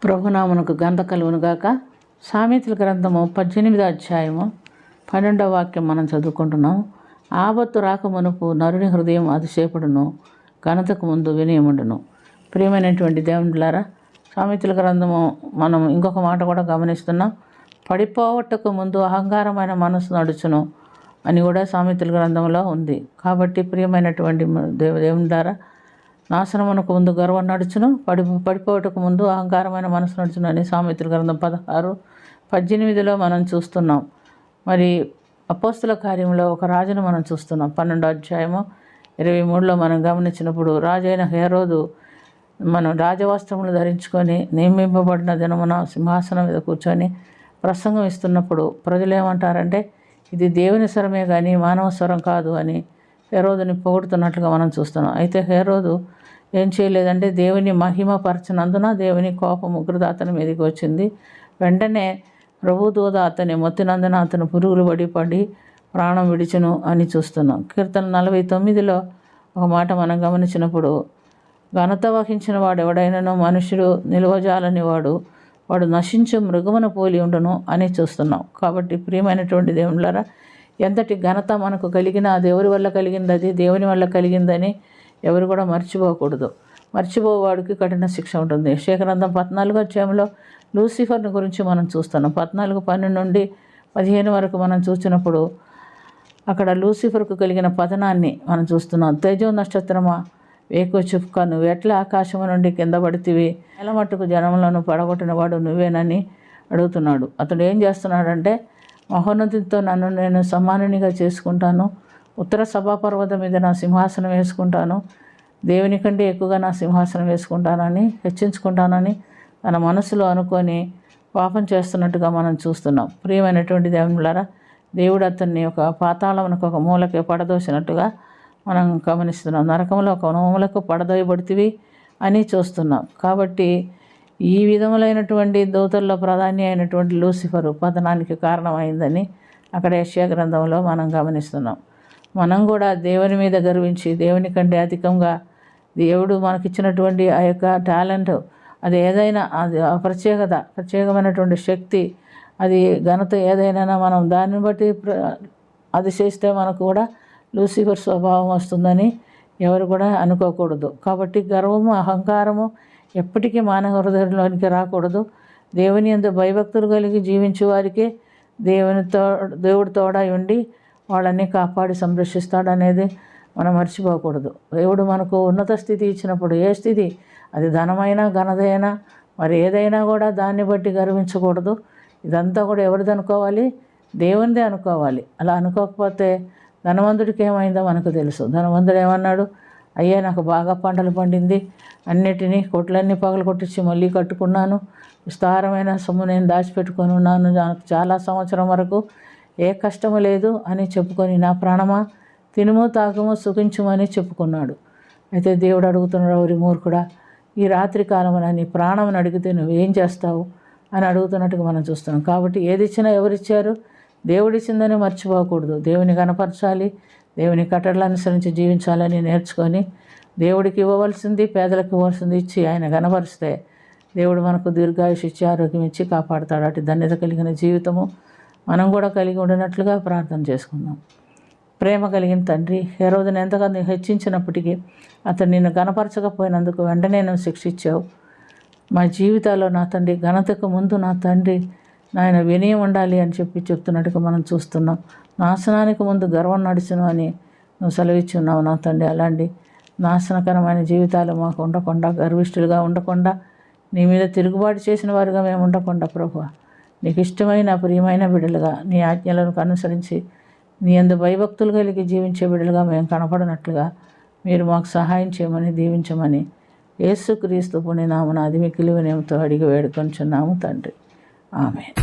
ప్రభునామమునకు ఘనత కలుగునుగాక. సామెతల గ్రంథము 18వ అధ్యాయము 12వ వాక్యం మనం చదువుకుంటున్నాం. ఆపత్తు రాకమునుపు నరుని హృదయం అతిశయపడును, ఘనతకు ముందు వినయముండును. ప్రియమైనటువంటి దేవునులారా, సామెతల గ్రంథము మనం ఇంకొక మాట కూడా గమనిస్తున్నాం. పడిపోవటకు ముందు అహంకారమైన మనసు నడుచును అని కూడా సామెతల గ్రంథంలో ఉంది. కాబట్టి ప్రియమైనటువంటి దేవునులారా, నాశనమునకు ముందు గర్వం నడుచును, పడిపోవటకు ముందు అహంకారమైన మనసు నడుచును అని సామెతల గ్రంథం 16:18 మనం చూస్తున్నాం. మరి అపోస్తుల కార్యంలో ఒక రాజును మనం చూస్తున్నాం. 12వ అధ్యాయము 23లో మనం గమనించినప్పుడు, రాజైన హేరోదు మనం రాజవస్త్రములు ధరించుకొని నియమింపబడిన దినమున సింహాసనం మీద కూర్చొని ప్రసంగం ఇస్తున్నప్పుడు ప్రజలు ఏమంటారంటే, ఇది దేవుని స్వరమే కానీ మానవ స్వరం కాదు అని హేరోదుని పొగుడుతున్నట్లుగా మనం చూస్తున్నాం. అయితే హేరోదు ఏం చేయలేదంటే, దేవుని మహిమపరచనందున దేవుని కోపం ఉగ్రత అతని మీదకి వచ్చింది. వెంటనే ప్రభుదూత అతని మొత్తినందున అతను పురుగులు పడి ప్రాణం విడిచును అని చూస్తున్నాం. కీర్తన 49లో ఒక మాట మనం గమనించినప్పుడు, ఘనత వహించిన వాడు ఎవడైనానో మనుషుడు నిలువజాలని వాడు నశించు మృగమును పోలి ఉండును అని చూస్తున్నాం. కాబట్టి ప్రియమైనటువంటి దేవునులారా, ఎంతటి ఘనత మనకు కలిగినా దేవుని వల్ల కలిగింది, అది దేవుని వల్ల కలిగిందని ఎవరు కూడా మర్చిపోకూడదు. మర్చిపోవాడికి కఠిన శిక్ష ఉంటుంది. యెషయా గ్రంథం 14వ అధ్యాయంలో లూసిఫర్ని గురించి మనం చూస్తున్నాం. 14:12 నుండి 15 వరకు మనం చూసినప్పుడు అక్కడ లూసిఫర్కు కలిగిన పతనాన్ని మనం చూస్తున్నాం. తేజో నక్షత్రమా, వేకువ చుక్క, నువ్వు ఎట్లా ఆకాశము నుండి కింద పడితివి, నెలమట్టుకు జనములను పడగొట్టిన వాడు నువ్వేనని అడుగుతున్నాడు. అతడు ఏం చేస్తున్నాడంటే, మహోన్నతితో నన్ను నేను సమానునిగా చేసుకుంటాను, ఉత్తర సభాపర్వతం మీద నా సింహాసనం వేసుకుంటాను, దేవుని కంటే ఎక్కువగా నా సింహాసనం వేసుకుంటానని హెచ్చించుకుంటానని తన మనసులో అనుకొని పాపం చేస్తున్నట్టుగా మనం చూస్తున్నాం. ప్రియమైనటువంటి దేవునులారా, దేవుడు అతన్ని ఒక పాతాళమునకు ఒక మూలకి పడదోసినట్టుగా మనం గమనిస్తున్నాం. నరకంలో ఒక మూలకు పడదోయబడితివి అని చూస్తున్నాం. కాబట్టి ఈ విధములైనటువంటి దూతల్లో ప్రధాని అయినటువంటి లూసిఫరు పతనానికి కారణమైందని అక్కడ యెషయా గ్రంథంలో మనం గమనిస్తున్నాం. మనం కూడా దేవుని మీద గర్వించి, దేవుని కంటే అధికంగా దేవుడు మనకిచ్చినటువంటి ఆ యొక్క టాలెంట్, అది ఏదైనా, అది ప్రత్యేకమైనటువంటి శక్తి, అది ఘనత ఏదైనా మనం దాన్ని బట్టి అతిశయిస్తే మనకు కూడా లూసిఫర్ స్వభావం వస్తుందని ఎవరు కూడా అనుకోకూడదు. కాబట్టి గర్వము, అహంకారము ఎప్పటికీ మానవ హృదయంలోనికి రాకూడదు. దేవుని యందు భయభక్తులు కలిగి జీవించే వారికి దేవుడు తోడై ఉండి వాళ్ళని కాపాడి సంరక్షిస్తాడనేది మనం మర్చిపోకూడదు. దేవుడు మనకు ఉన్నత స్థితి ఇచ్చినప్పుడు, ఏ స్థితి అది ధనమైనా ఘనతైనా మరి ఏదైనా కూడా దాన్ని బట్టి గర్వించకూడదు. ఇదంతా కూడా ఎవరిది అనుకోవాలి? దేవునిదే అనుకోవాలి. అలా అనుకోకపోతే ధనవంతుడికి ఏమైందో మనకు తెలుసు. ధనవంతుడు ఏమన్నాడు? అయ్యా, నాకు బాగా పంటలు పండింది, అన్నిటినీ కొట్లన్నీ పగలు కొట్టించి మళ్ళీ కట్టుకున్నాను, విస్తారమైన సొమ్ము నేను దాచిపెట్టుకొని ఉన్నాను, నాకు చాలా సంవత్సరం వరకు ఏ కష్టము లేదు అని చెప్పుకొని, నా ప్రాణమా తినుము తాగుము సుఖించుమని చెప్పుకున్నాడు. అయితే దేవుడు అడుగుతున్నాడు, ఓరి మూర్ఖుడా, ఈ రాత్రి కాలమున నీ ప్రాణం అడిగితే నువ్వేం చేస్తావు అని అడుగుతున్నట్టుగా మనం చూస్తున్నాం. కాబట్టి ఏది ఇచ్చినా ఎవరిచ్చారు? దేవుడిచ్చిందని మర్చిపోకూడదు. దేవుని కనపరచాలి, దేవుని కట్టడలు అనుసరించి జీవించాలని నేర్చుకొని, దేవుడికి ఇవ్వవలసింది పేదలకు ఇవ్వాల్సింది ఇచ్చి ఆయన కనపరిస్తే దేవుడు మనకు దీర్ఘాయుష్ ఇచ్చి ఆరోగ్యం ఇచ్చి కాపాడుతాడు. అటు ధన్యత కలిగిన జీవితము మనం కూడా కలిగి ఉండినట్లుగా ప్రార్థన చేసుకుందాం. ప్రేమ కలిగిన తండ్రి, హేరోదుని ఎంతగా హెచ్చించినప్పటికీ అతను నిన్ను గణపరచకపోయినందుకు వెంటనే నువ్వు శిక్షించావు. మా జీవితాల్లో నా తండ్రి ఘనతకు ముందు నా తండ్రి నాయన వినయం ఉండాలి అని చెప్తున్నట్టుగా మనం చూస్తున్నాం. నాశనానికి ముందు గర్వం నడుచును అని నువ్వు సెలవిచ్చి ఉన్నావు నా తండ్రి. అలాంటి నాశనకరమైన జీవితాలు మాకు ఉండకుండా, గర్విష్ఠులుగా ఉండకుండా, నీ మీద తిరుగుబాటు చేసిన వారుగా మేము ఉండకుండా ప్రభువా, నీకు ఇష్టమైన ప్రియమైన బిడ్డలుగా నీ ఆజ్ఞలను అనుసరించి నీ యందు భయభక్తులు కలిగి జీవించే బిడ్డలుగా మేము కనపడినట్లుగా మీరు మాకు సహాయం చేయమని దీవించమని యేసుక్రీస్తు పుణ్యనామమున అతి మిక్కిలి వినయముతో అడిగి వేడుకొంచున్నాము తండ్రి. ఆమేన్.